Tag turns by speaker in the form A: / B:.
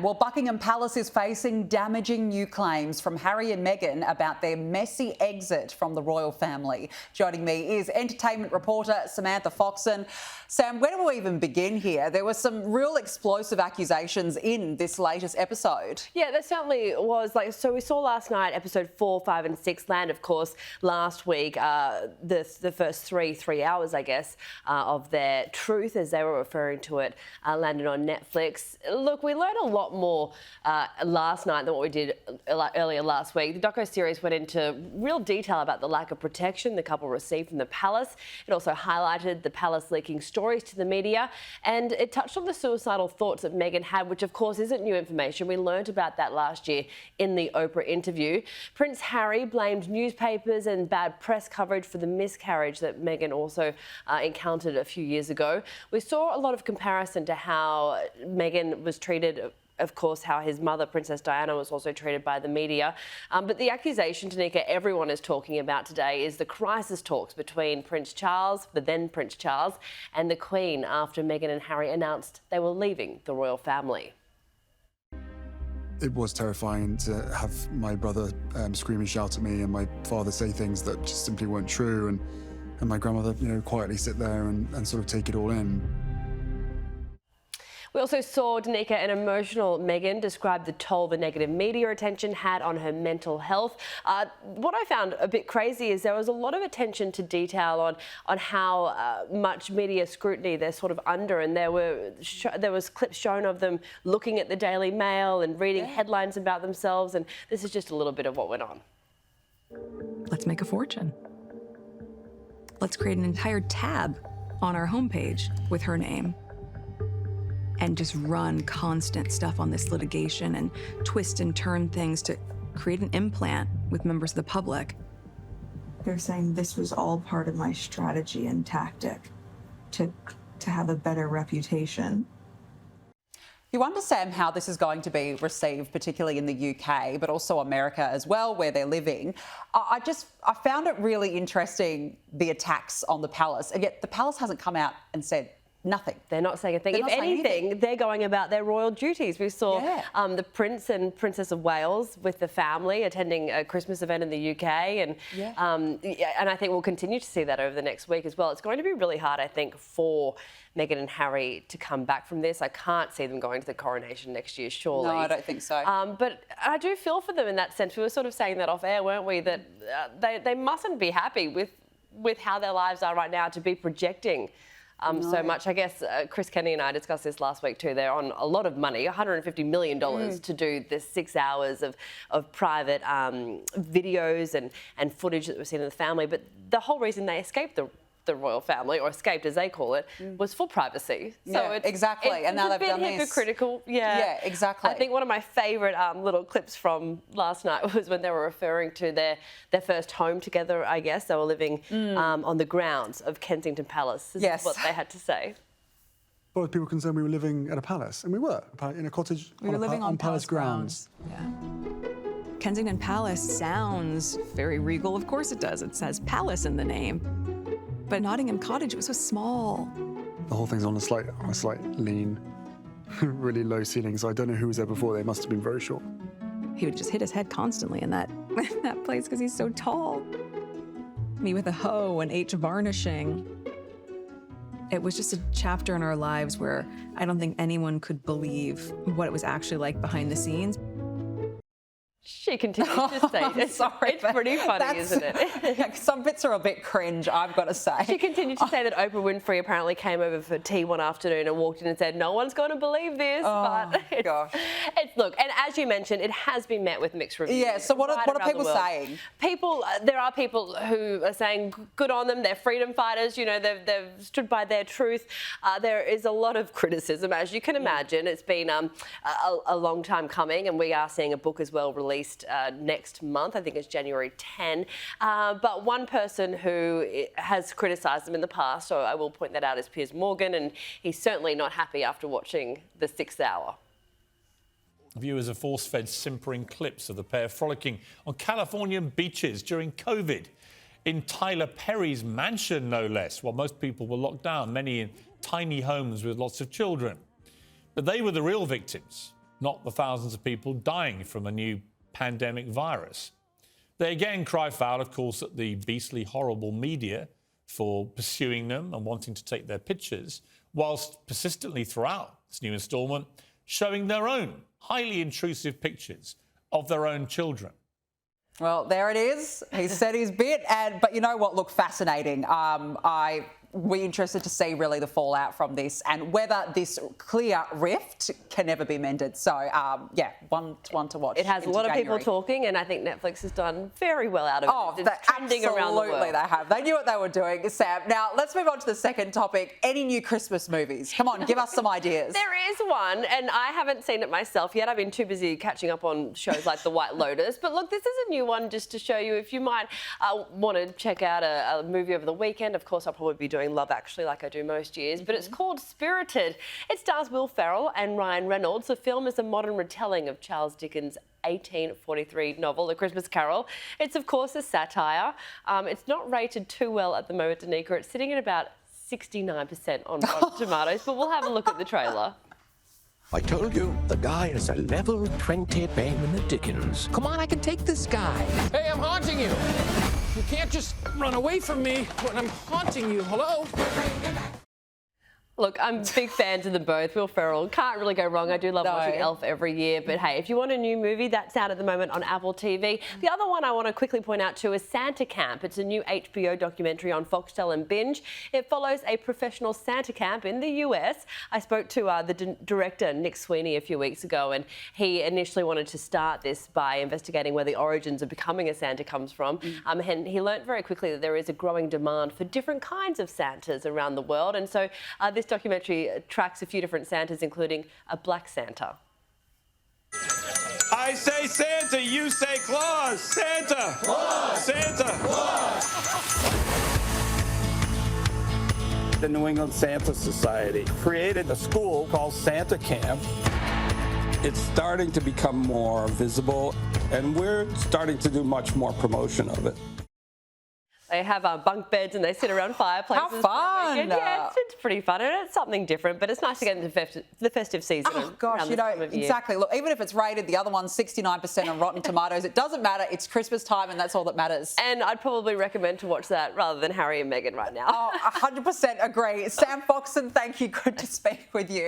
A: Well, Buckingham Palace is facing damaging new claims from Harry and Meghan about their messy exit from the royal family. Joining me is entertainment reporter Samantha Foxon. Sam, where do we even begin here? There were some real explosive accusations in this latest episode.
B: Yeah, there certainly was. So we saw last night episode 4, 5 and 6 land, of course, last week, the first three hours, I guess, of their truth, as they were referring to it, landed on Netflix. Look, we learned a lot more last night than what we did earlier last week. The docuseries went into real detail about the lack of protection the couple received from the palace. It also highlighted the palace leaking stories to the media, and it touched on the suicidal thoughts that Meghan had, which of course isn't new information. We learned about that last year in the Oprah interview. Prince Harry blamed newspapers and bad press coverage for the miscarriage that Meghan also encountered a few years ago. We saw a lot of comparison to how Meghan was treated, of course, how his mother, Princess Diana, was also treated by the media. But the accusation, Tanika, everyone is talking about today is the crisis talks between Prince Charles, the then Prince Charles, and the Queen after Meghan and Harry announced they were leaving the royal family.
C: It was terrifying to have my brother scream and shout at me and my father say things that just simply weren't true, and my grandmother, quietly sit there and sort of take it all in.
B: We also saw, Danica, an emotional Meghan describe the toll the negative media attention had on her mental health. What I found a bit crazy is there was a lot of attention to detail on how much media scrutiny they're sort of under, and there was clips shown of them looking at the Daily Mail and reading headlines about themselves, and this is just a little bit of what went on.
D: Let's make a fortune. Let's create an entire tab on our homepage with her name and just run constant stuff on this litigation and twist and turn things to create an implant with members of the public.
E: They're saying this was all part of my strategy and tactic to have a better reputation.
A: You wonder, Sam, how this is going to be received, particularly in the UK, but also America as well, where they're living. I found it really interesting, the attacks on the palace, and yet the palace hasn't come out and said nothing.
B: They're not saying a thing. If anything, they're going about their royal duties. We saw the Prince and Princess of Wales with the family attending a Christmas event in the UK, and I think we'll continue to see that over the next week as well. It's going to be really hard, I think, for Meghan and Harry to come back from this. I can't see them going to the coronation next year, surely.
A: No, I don't think so.
B: But I do feel for them in that sense. We were sort of saying that off air, weren't we, that they mustn't be happy with how their lives are right now to be projecting so much. I guess Chris Kenny and I discussed this last week too. They're on a lot of money, $150 million to do the 6 hours of private videos and footage that we've seen in the family. But the whole reason they escaped the royal family, or escaped as they call it, was for privacy. So
A: exactly. And now they've done this.
B: It's a bit hypocritical. Yeah,
A: exactly.
B: I think one of my favourite little clips from last night was when they were referring to their first home together, I guess. They were living on the grounds of Kensington Palace. This is what they had to say.
C: Well, people concerned we were living at a palace, and we were in a cottage.
D: We were living on
C: palace grounds.
D: Yeah. Kensington Palace sounds very regal. Of course it does. It says palace in the name. But Nottingham Cottage, it was so small.
C: The whole thing's on a slight lean, really low ceiling, so I don't know who was there before. They must have been very short.
D: He would just hit his head constantly in that place because he's so tall. Me with a hoe and H varnishing. It was just a chapter in our lives where I don't think anyone could believe what it was actually like behind the scenes.
B: She continues to say, it's pretty funny, isn't it?
A: Some bits are a bit cringe, I've got to say.
B: She continued to say that Oprah Winfrey apparently came over for tea one afternoon and walked in and said, no one's going to believe this. Look, and as you mentioned, it has been met with mixed reviews.
A: Yeah, so what are people saying?
B: There are people who are saying good on them, they're freedom fighters, they've stood by their truth. There is a lot of criticism, as you can imagine. It's been a long time coming, and we are seeing a book as well released next month. I think it's January 10. But one person who has criticised them in the past, so I will point that out, is Piers Morgan, and he's certainly not happy after watching the 6th hour.
F: Viewers are force-fed simpering clips of the pair frolicking on Californian beaches during COVID. In Tyler Perry's mansion, no less, while most people were locked down, many in tiny homes with lots of children. But they were the real victims. not the thousands of people dying from a new pandemic virus. They again cry foul, of course, at the beastly, horrible media for pursuing them and wanting to take their pictures, whilst persistently throughout this new instalment showing their own highly intrusive pictures of their own children.
A: Well, there it is. He said his bit, but you know what? Look, fascinating. We're interested to see really the fallout from this and whether this clear rift can ever be mended. So, yeah, one to watch.
B: It has a lot of people talking, and I think Netflix has done very well out of it. It's trending around the world.
A: Absolutely, they have. They knew what they were doing, Sam. Now, let's move on to the second topic. Any new Christmas movies? Come on, give us some ideas.
B: There is one, and I haven't seen it myself yet. I've been too busy catching up on shows like The White Lotus. But look, this is a new one just to show you if you might want to check out a movie over the weekend. Of course, I'll probably be doing Love Actually like I do most years, but it's called Spirited. It stars Will Ferrell and Ryan Reynolds. The film is a modern retelling of Charles Dickens' 1843 novel, A Christmas Carol. It's, of course, a satire. It's not rated too well at the moment, Danica. It's sitting at about 69% on Rotten Tomatoes, but we'll have a look at the trailer.
G: I told you, the guy is a level 20 Benjamin Dickens.
H: Come on, I can take this guy. Hey, I'm haunting you. You can't just run away from me when I'm haunting you. Hello?
B: Look, I'm big fans of them both. Will Ferrell, can't really go wrong. I do love watching Elf every year. But hey, if you want a new movie, that's out at the moment on Apple TV. The other one I want to quickly point out too is Santa Camp. It's a new HBO documentary on Foxtel and Binge. It follows a professional Santa camp in the US. I spoke to the director, Nick Sweeney, a few weeks ago, and he initially wanted to start this by investigating where the origins of becoming a Santa comes from. And he learnt very quickly that there is a growing demand for different kinds of Santas around the world. And so this documentary tracks a few different Santas, including a black Santa.
I: I say Santa, you say Claus. Santa! Claus! Santa! Claus! The New England Santa Society created a school called Santa Camp. It's starting to become more visible, and we're starting to do much more promotion of it.
B: They have bunk beds and they sit around fireplaces.
A: How fun!
B: Yeah, it's pretty fun, and it's something different, but it's nice to get into the festive season.
A: Oh gosh, you know, exactly. Look, even if it's rated, the other one's 69% on Rotten Tomatoes, it doesn't matter. It's Christmas time, and that's all that matters.
B: And I'd probably recommend to watch that rather than Harry and Meghan right now.
A: Oh, 100% agree. Sam Foxon, thank you. Good to speak with you.